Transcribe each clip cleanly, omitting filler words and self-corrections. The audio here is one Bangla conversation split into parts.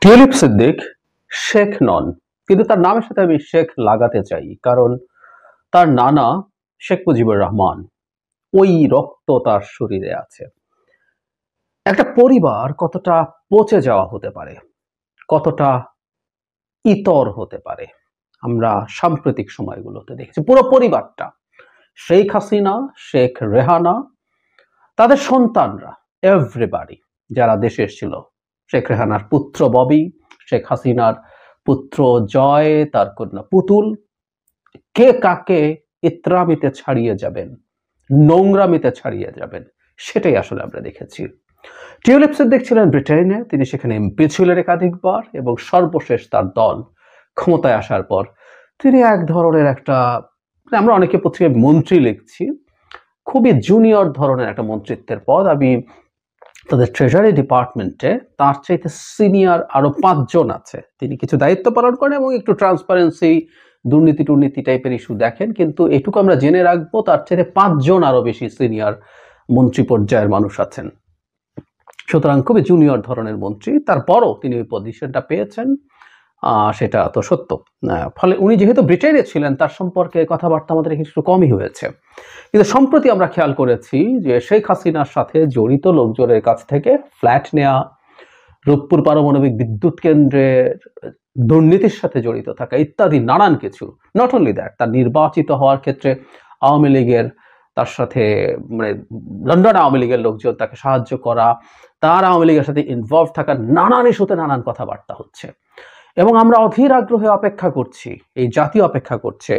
টিউলিপ সিদ্দিক শেখ নন, কিন্তু তার নামের সাথে আমি শেখ লাগাতে চাই, কারণ তার নানা শেখ মুজিবুর রহমান, ওই রক্ত তার শরীরে আছে। একটা পরিবার কতটা পচে যাওয়া হতে পারে, কতটা ইতর হতে পারে, আমরা সাম্প্রতিক সময়গুলোতে দেখেছি। পুরো পরিবারটা, শেখ হাসিনা, শেখ রেহানা, তাদের সন্তানরা, এভরিবাডি যারা দেশে এসেছিল, শেখ রেহানার পুত্র ববি, শেখ হাসিনার পুত্র জয়, তার কন্যা পুতুল, কে কাকে ইত্রামিতে ছাড়িয়ে যাবেন, নোংরামিতে ছাড়িয়ে যাবেন, সেটাই আসলে আমরা দেখেছি। টিউলিপ সিদ্দিক ছিলেন ব্রিটেনে, তিনি সেখানে এমপি ছিলেন একাধিকবার, এবং সর্বশেষ তার দল ক্ষমতায় আসার পর তিনি এক ধরনের একটা, আমরা অনেকে পত্রিকায় মন্ত্রী লিখছি, খুবই জুনিয়র ধরনের একটা মন্ত্রিত্বের পদ। আমি তাদের ট্রেজারি ডিপার্টমেন্টে তার চাইতে সিনিয়র আরো 5 জন আছে, তিনি কিছু দায়িত্ব পালন করেন এবং একটু ট্রান্সপারেন্সি, দুর্নীতি টাইপের ইস্যু দেখেন। কিন্তু এটুকু আমরা জেনে রাখবো, তার চাইতে 5 জন আরো বেশি সিনিয়র মন্ত্রী পর্যায়ের মানুষ আছেন। সুতরাং খুবই জুনিয়র ধরনের মন্ত্রী, তারপরও তিনি ওই পজিশনটা পেয়েছেন, সেটা তো সত্য। ফলে উনি যেহেতু ব্রিটেনে ছিলেন, তার সম্পর্কে কথাবার্তা আমাদের একটু কমই হয়েছে। কিন্তু সম্প্রতি আমরা খেয়াল করেছি যে শেখ হাসিনার সাথে জড়িত লোকজনের কাছ থেকে ফ্ল্যাট নেওয়া, রূপপুর পারমাণবিক বিদ্যুৎ কেন্দ্রের দুর্নীতির সাথে জড়িত থাকা ইত্যাদি নানান কিছু। নট অনলি দ্যাট, তার নির্বাচিত হওয়ার ক্ষেত্রে আওয়ামী লীগের, তার সাথে মানে লন্ডন আওয়ামী লীগের লোকজন তাকে সাহায্য করা, তার আওয়ামী লীগের সাথে ইনভলভ থাকা, নানান ইস্যুতে নানান কথাবার্তা হচ্ছে। এবং আমরা অধীর আগ্রহে অপেক্ষা করছি, এই জাতীয় অপেক্ষা করছে,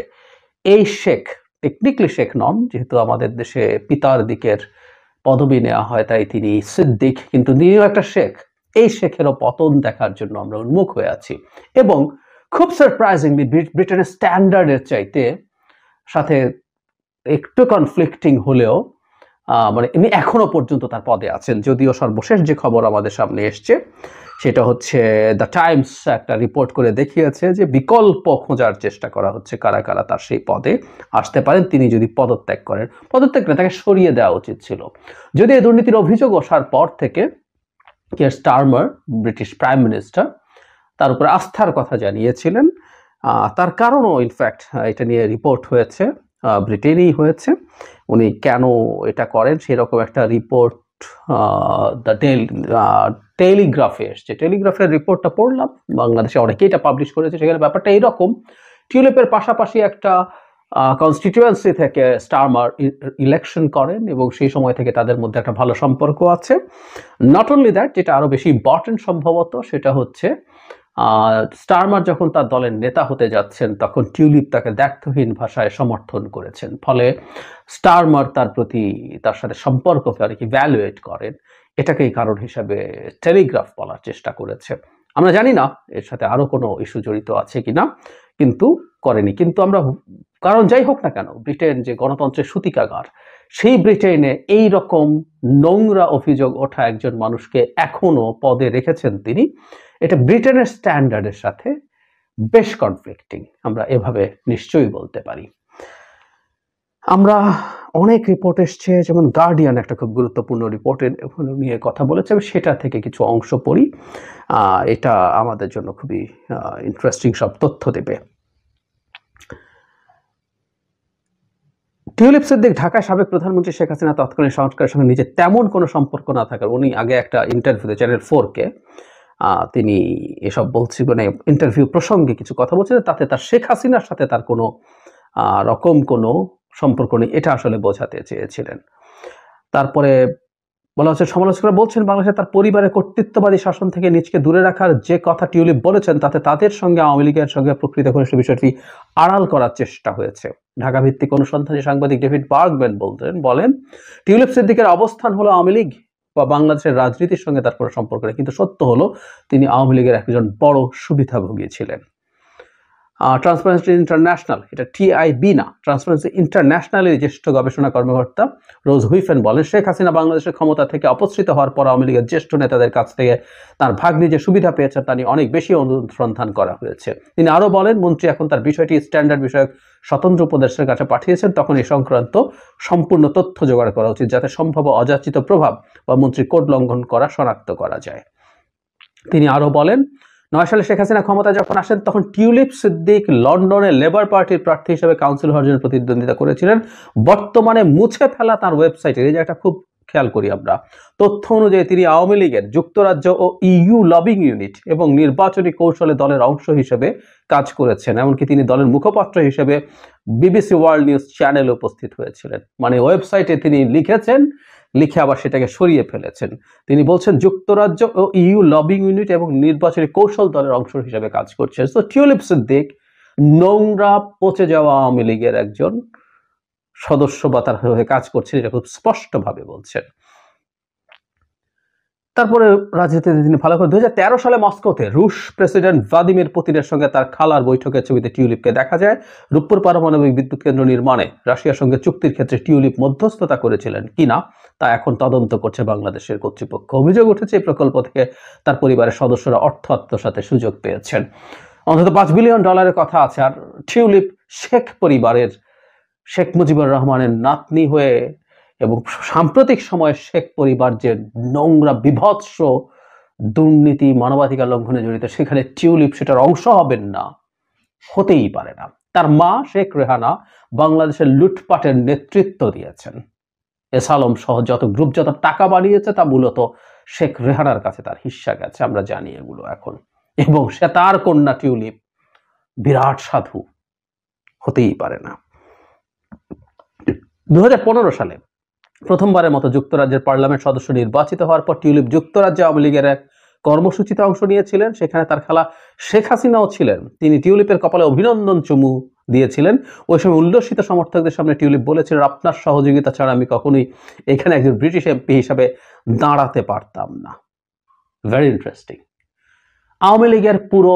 এই শেখ, টেকনিক্যালি শেখ নন, যেহেতু আমাদের দেশে পিতার দিকের পদবি নেওয়া হয় তাই তিনি সিদ্দিক, কিন্তু তিনিও একটা শেখ। এই শেখেরও পতন দেখার জন্য আমরা উন্মুখ হয়ে আছি। এবং খুব সারপ্রাইজিংলি ব্রিটেনের স্ট্যান্ডার্ডের চাইতে সাথে একটু কনফ্লিক্টিং হলেও মানে এমনি এখনো পর্যন্ত তার পদে আছেন। যদিও সর্বশেষ যে খবর আমাদের সামনে এসছে সেটা হচ্ছে দ্য টাইমস একটা রিপোর্ট করে দেখিয়েছে যে বিকল্প খোঁজার চেষ্টা করা হচ্ছে, কারা কারা তার সেই পদে আসতে পারেন তিনি যদি পদত্যাগ করেন। পদত্যাগ না, তাকে সরিয়ে দেওয়া উচিত ছিল। যদি এই দুর্নীতির অভিযোগ ওঠার পর থেকে Keir Starmer, British prime minister, তার উপর আস্থার কথা জানিয়েছিলেন। তার কারণও ইনফ্যাক্ট এটা নিয়ে রিপোর্ট হয়েছে, ব্রিটেনেই হয়েছে। উনি কেন এটা করেন সেরকম একটা রিপোর্ট দ্য টেলিগ্রাফে এসছে। টেলিগ্রাফের রিপোর্টটা পড়লাম, বাংলাদেশে অনেকেই এটা পাবলিশ করেছে। সেখানে ব্যাপারটা এইরকম, টিউলিপের পাশাপাশি একটা কনস্টিটিউয়েন্সি থেকে স্টারমার ইলেকশন করেন এবং সেই সময় থেকে তাদের মধ্যে একটা ভালো সম্পর্ক আছে। নট অনলি দ্যাট, যেটা আরো বেশি ইম্পর্টেন্ট সম্ভবত, সেটা হচ্ছে স্টারমার যখন তার দলের নেতা হতে যাচ্ছেন তখন টিউলিপ তাকে দ্ব্যর্থহীন ভাষায় সমর্থন করেছেন। ফলে স্টারমার তার সাথে সম্পর্ককে অনেক ইভ্যালুয়েট করেন। এটাকেই কারণ হিসাবে টেলিগ্রাফ বলার চেষ্টা করেছে। আমরা জানি না এর সাথে আরো কোনো ইস্যু জড়িত আছে কিনা, কিন্তু করেনি। কিন্তু আমরা, কারণ যাই হোক না কেন, ব্রিটেন যে গণতন্ত্রের সূতিকাগার, সেই ব্রিটেনে এই রকম নোংরা অভিযোগ ওঠা একজন মানুষকে এখনো পদে রেখেছেন তিনি, এটা ব্রিটেনের স্ট্যান্ডার্ডের সাথে বেশ কনফ্লিক্টিং, আমরা এভাবে নিশ্চয়ই বলতে পারি। আমরা অনেক রিপোর্ট এসছে, যেমন গার্ডিয়ান একটা খুব গুরুত্বপূর্ণ রিপোর্টের নিয়ে কথা বলেছে, সেটা থেকে কিছু অংশ পড়ি, এটা আমাদের জন্য খুবই ইন্টারেস্টিং সব তথ্য দেবে। টিউলিপ সিদ্দিক ঢাকায় সাবেক প্রধানমন্ত্রী শেখ হাসিনা তৎকালীন সংস্কারের সঙ্গে নিজের তেমন কোনো সম্পর্ক না থাকার, উনি আগে একটা ইন্টারভিউতে চ্যানেল 4-কে তিনি এসব বলছি, মানে ইন্টারভিউ প্রসঙ্গে কিছু কথা বলছিলেন, তাতে তার শেখ হাসিনার সাথে তার কোনো রকম কোনো সম্পর্ক নেই, এটা আসলে বোঝাতে চেয়েছিলেন। তারপরে বলা হচ্ছে, সমালোচকরা বলছেন বাংলাদেশে তার পরিবারের কর্তৃত্ববাদী শাসন থেকে নিজেকে দূরে রাখার যে কথা টিউলিপ বলেছেন, তাতে তাদের সঙ্গে আওয়ামী লীগের সঙ্গে প্রকৃত ঘনিষ্ঠ বিষয়টি আড়াল করার চেষ্টা হয়েছে। ঢাকা ভিত্তিক অনুসন্ধানী সাংবাদিক ডেভিড বার্গম্যান বলেন টিউলিপ সিদ্দিকের অবস্থান হলো আওয়ামী লীগ বা বাংলাদেশের রাজনীতির সঙ্গে তার কোনো সম্পর্ক নেই, কিন্তু সত্য হলো তিনি আওয়ামী লীগের একজন বড় সুবিধাভোগী ছিলেন। ট্রান্সপারেন্সি ইন্টারন্যাশনাল, এটা TIB না, ট্রান্সপারেন্সি ইন্টারন্যাশনালের জ্যেষ্ঠ গবেষণা কর্মকর্তা রোজ হুইফেন বলেন, শেখ হাসিনা বাংলাদেশের ক্ষমতা থেকে অপসৃত হওয়ার পর আওয়ামী লীগের জ্যেষ্ঠ নেতাদের কাছ থেকে তার ভাগ্নি যে সুবিধা পেয়েছেন তা নিয়ে অনেক বেশি অনুসন্ধান করা হয়েছে। তিনি আরো বলেন, মন্ত্রী এখন তার বিষয়টি স্ট্যান্ডার্ড বিষয়ক স্বতন্ত্র উপদেষ্টার কাছে পাঠিয়েছেন, তখন এই সংক্রান্ত সম্পূর্ণ তথ্য জোগাড় করা উচিত, যাতে সম্ভাব্য অযাচিত প্রভাব বা মন্ত্রী কোড লঙ্ঘন করা শনাক্ত করা যায়। তিনি আরো বলেন, 9 সালে শেখ হাসিনা ক্ষমতায় যখন আসেন তখন টিউলিপ সিদ্দিক লন্ডনে লেবার পার্টির প্রার্থী হিসেবে কাউন্সিল হওয়ার জন্য প্রতিদ্বন্দ্বিতা করেছিলেন। বর্তমানে মুছে ফেলা তার ওয়েবসাইটের এই জায়গাটা খুব খেয়াল করি আমরা, তথ্য অনুযায়ী তিনি আওয়ামী লীগের যুক্তরাজ্য ও ইইউ লবিং ইউনিট এবং নির্বাচনী কৌশলে দলের অংশ হিসেবে কাজ করেছেন। এমনকি তিনি দলের মুখপাত্র হিসেবে বিবিসি ওয়ার্ল্ড নিউজ চ্যানেলে উপস্থিত হয়েছিলেন। মানে ওয়েবসাইটে তিনি লিখেছেন, লিখে আবার সেটাকে সরিয়ে ফেলেছেন। তিনি বলছেন যুক্তরাজ্য ও ইইউ লবিং ইউনিট এবং নির্বাচনী কৌশল দলের অংশ হিসেবে কাজ করছেন। তো টিউলিপ সিদ্দিক নোংরা পচে যাওয়া আওয়ামী লীগের একজন সদস্য বা তার হয়ে কাজ করছেন, এটা খুব স্পষ্টভাবে বলছেন। তারপরে রাজনীতিতে তিনি ভালো করে 2013 সালে মস্কোতে রুশ প্রেসিডেন্ট ভ্লাদিমির পুতিনের সঙ্গে তার খালার বৈঠকের ছবিতে টিউলিপকে দেখা যায়। রূপপুর পারমাণবিক বিদ্যুৎ কেন্দ্র নির্মাণে রাশিয়ার সঙ্গে চুক্তির ক্ষেত্রে টিউলিপ মধ্যস্থতা করেছিলেন কিনা তা এখন তদন্ত করছে বাংলাদেশের কর্তৃপক্ষ। অভিযোগ উঠেছে এই প্রকল্প থেকে তার পরিবারের সদস্যরা অর্থ আত্মসাতের সুযোগ পেয়েছেন। অন্তত $5 বিলিয়ন কথা আছে। আর টিউলিপ শেখ পরিবারের শেখ মুজিবুর রহমানের নাতনি হয়ে এবং সাম্প্রতিক সময়ে শেখ পরিবার যে নোংরা বিভৎস দুর্নীতি মানবাধিকার লঙ্ঘনে জড়িত, সেখানে টিউলিপ সেটার অংশ হবেন না, হতেই পারে না। তার মা শেখ রেহানা বাংলাদেশের লুটপাটের নেতৃত্ব দিয়েছেন। এস আলম সহ যত গ্রুপ যত টাকা বানিয়েছে তা মূলত শেখ রেহানার কাছে তার হিস্সা গেছে, আমরা জানি এগুলো এখন। এবং সে তার কন্যা টিউলিপ বিরাট সাধু, হতেই পারে না। 2015 সালে প্রথমবারের মতো যুক্তরাজ্যের পার্লামেন্ট সদস্য নির্বাচিত হওয়ার পর টিউলিপ যুক্তরাজ্য আওয়ামী লীগের এক কর্মসূচিতে অংশ নিয়েছিলেন। সেখানে তার খালা শেখ হাসিনাও ছিলেন। তিনি টিউলিপের কপালে অভিনন্দন চুমু দিয়েছিলেন। ওই সময় উল্লসিত সমর্থকদের সামনে টিউলিপ বলেছিলেন, আপনার সহযোগিতা ছাড়া আমি কখনোই এখানে একজন ব্রিটিশ এমপি হিসাবে দাঁড়াতে পারতাম না। Very interesting. আওয়ামী লীগের পুরো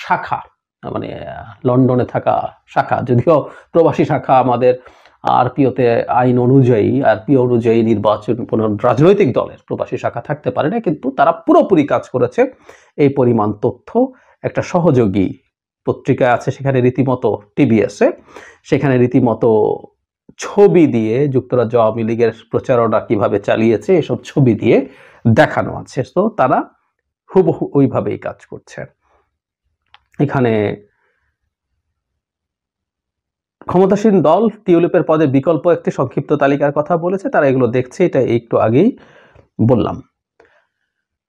শাখা, মানে লন্ডনে থাকা শাখা, যদিও প্রবাসী শাখা আমাদের আরপিওতে আইন অনুযায়ী, আরপিও অনুযায়ী নির্বাচন কোনো রাজনৈতিক দলের প্রবাসী শাখা থাকতে পারে না, কিন্তু তারা পুরোপুরি কাজ করেছে। এই পরিমাণ তথ্য একটা সহযোগী পত্রিকায় আছে, সেখানে রীতিমতো টিবিএসে, সেখানে রীতিমতো ছবি দিয়ে যুক্তরাজ্য আওয়ামী লীগের প্রচারণা কিভাবে চালিয়েছে এসব ছবি দিয়ে দেখানো আছে। তো তারা হুবহু ওইভাবেই কাজ করছে। এখানে ক্ষমতাসীন দল টিউলিপের পদে বিকল্প একটি সংক্ষিপ্ত তালিকার কথা বলেছে, তারা এগুলো দেখছে, এটা একটু আগেই বললাম।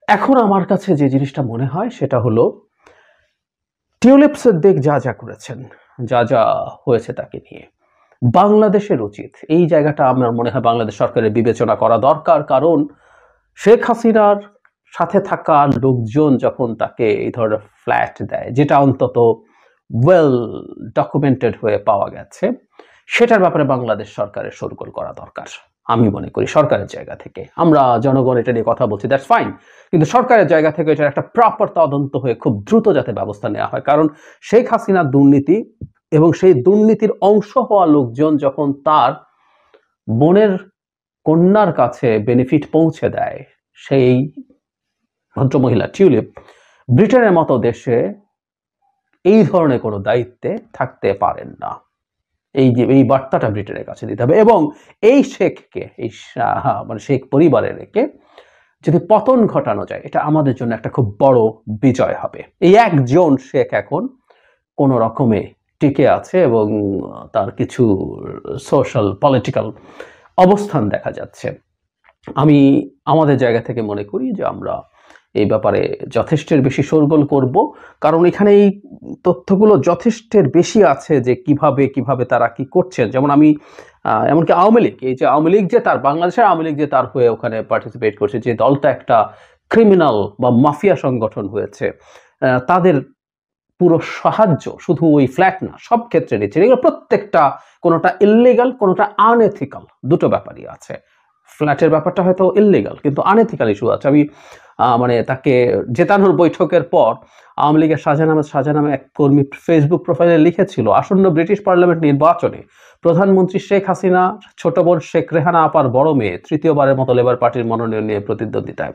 এখন আমার কাছে যে জিনিসটা মনে হয় সেটা হলো টিউলিপ সিদ্দিক যা যা করেছেন, যা যা হয়েছে তাকে নিয়ে বাংলাদেশের উচিত এই জায়গাটা আমার মনে হয় বাংলাদেশ সরকারের বিবেচনা করা দরকার। কারণ শেখ হাসিনার সাথে থাকা লোকজন যখন তাকে এই ধরনের ফ্ল্যাট দেয়, যেটা অন্তত ওয়েল ডকুমেন্টেড হয়ে পাওয়া গেছে, সেটার ব্যাপারে বাংলাদেশ সরকারের শোরগোল করা দরকার। আমি মনে করি সরকারের জায়গা থেকে, আমরা জনগণ এটা নিয়ে কথা বলছি, দ্যাটস ফাইন, কিন্তু সরকারের জায়গা থেকে এটার একটা প্রপার তদন্ত হয়ে খুব দ্রুত যাতে ব্যবস্থা নেওয়া হয়। কারণ শেখ হাসিনার দুর্নীতি এবং সেই দুর্নীতির অংশ হওয়া লোকজন যখন তার বোনের কন্যার কাছে বেনিফিট পৌঁছে দেয়, সেই ভদ্রমহিলা টিউলিপ ব্রিটেনের মতো দেশে এই ধরনের কোনো দায়িত্বে থাকতে পারেন না। এই বার্তাটা ব্রিটেনের কাছে দিতে হবে। এবং এই শেখকে, এই মানে শেখ পরিবারের রেখে যদি পতন ঘটানো যায়, এটা আমাদের জন্য একটা খুব বড় বিজয় হবে। এই একজন শেখ এখন কোনো রকমে টিকে আছে এবং তার কিছু সোশ্যাল পলিটিক্যাল অবস্থান দেখা যাচ্ছে। আমি আমাদের জায়গা থেকে মনে করি যে আমরা এই ব্যাপারে যথেষ্টের বেশি শোরগোল করব, কারণ এখানে এই তথ্যগুলো যথেষ্টের বেশি আছে যে কিভাবে তারা কি করছেন। যেমন আমি এমনকি আওয়ামী লীগ, এই যে আওয়ামী লীগ যে তার বাংলাদেশের আওয়ামী লীগ যে তার হয়ে ওখানে পার্টিসিপেট করছে, যে দলটা একটা ক্রিমিনাল বা মাফিয়া সংগঠন হয়েছে, তাদের পুরো সাহায্য শুধু ওই ফ্ল্যাট না, সব ক্ষেত্রে নিচ্ছে। এগুলো প্রত্যেকটা কোনোটা ইললিগাল, কোনোটা আনএথিক্যাল, দুটো ব্যাপারই আছে। ফ্ল্যাটের ব্যাপারটা হয়তো ইললিগাল, কিন্তু আনএথিক্যাল ইস্যু আছে। আমি মানে তাকে জেতানোর বৈঠকের পর আওয়ামী লীগের শাহজাহান এক কর্মী ফেসবুক প্রোফাইলে লিখেছিল, আসন্ন ব্রিটিশ পার্লামেন্ট নির্বাচনে প্রধানমন্ত্রী শেখ হাসিনা ছোট বোন শেখ রেহানা আপার বড় মেয়ে তৃতীয়বারের মতো লেবার পার্টির মনোনয়ন নিয়ে প্রতিদ্বন্দ্বিতায়।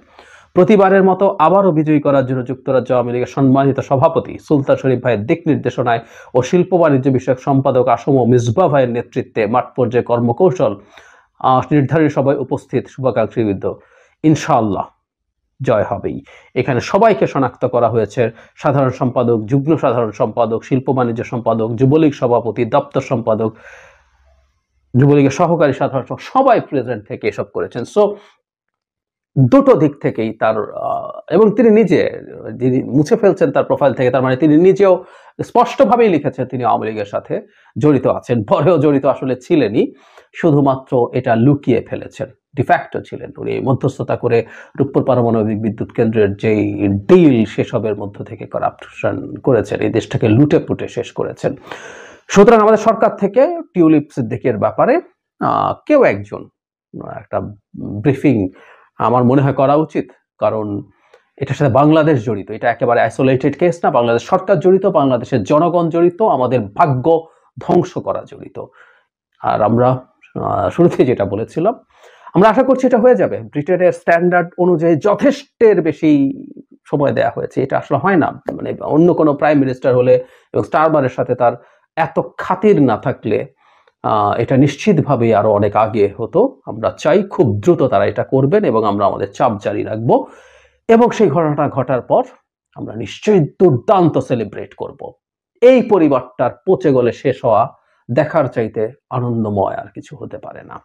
প্রতিবারের মতো আবারও বিজয়ী করার জন্য যুক্তরাজ্য আওয়ামী লীগের সম্মানিত সভাপতি সুলতান শরীফ ভাইয়ের দিক নির্দেশনায় ও শিল্প বাণিজ্য বিষয়ক সম্পাদক আসম মিসবাহ ভাইয়ের নেতৃত্বে মাঠ পর্যায়ে কর্মকৌশল নির্ধারিত সবাই উপস্থিত শুভাকাঙ্ক্ষীবৃন্দ, ইনশাআল্লাহ জয় হবেই। এখানে সবাইকে শনাক্ত করা হয়েছে, সাধারণ সম্পাদক, যুগ্ম সাধারণ সম্পাদক, শিল্প বাণিজ্য সম্পাদক, যুবলীগ সভাপতি, দপ্তর সম্পাদক, যুবলীগের সহকারী সাধারণ সম্পাদক, সবাই প্রেজেন্ট থেকে এসব করেছেন। সো দুটো দিক থেকেই তার এবং তিনি নিজে যিনি মুছে ফেলছেন তার প্রোফাইল থেকে, তার মানে তিনি নিজেও স্পষ্টভাবেই লিখেছেন তিনি আওয়ামী লীগের সাথে জড়িত আছেন, পরেও জড়িত আসলে ছিলেনই, শুধুমাত্র এটা লুকিয়ে ফেলেছেন, ডিফ্যাক্টো ছিলেন উনি, মধ্যস্থতা করে রূপপুর পারমাণবিক বিদ্যুৎ কেন্দ্রের যেই ডিল সেসবের মধ্য থেকে করাপশন করেছেন, এই দেশটাকে লুটে পুটে শেষ করেছেন। সুতরাং আমাদের সরকার থেকে টিউলিপ সিদ্দিকের ব্যাপারে কেউ একজন একটা ব্রিফিং আমার মনে হয় করা উচিত, কারণ এটার সাথে বাংলাদেশ জড়িত, এটা একেবারে আইসোলেটেড কেস না, বাংলাদেশ সরকার জড়িত, বাংলাদেশের জনগণ জড়িত, আমাদের ভাগ্য ধ্বংস করা জড়িত। আর আমরা শুরুতে যেটা বলেছিলাম, আমরা আশা করছি এটা হয়ে যাবে। ব্রিটেনের স্ট্যান্ডার্ড অনুযায়ী যথেষ্টের বেশি সময় দেয়া হয়েছে, এটা আসলে হয় না। মানে অন্য কোনো প্রাইম মিনিস্টার হলে এবং স্টারমারের সাথে তার এত খাতির না থাকলে এটা নিশ্চিতভাবেই আরো অনেক আগে হতো। আমরা চাই খুব দ্রুত তারা এটা করবেন এবং আমরা আমাদের চাপ জারি রাখবো, এবং সেই ঘটনাটা ঘটার পর আমরা নিশ্চয়ই দুর্দান্ত সেলিব্রেট করব। এই পরিবারটার পচে গলে শেষ হওয়া দেখার চাইতে আনন্দময় আর কিছু হতে পারে না।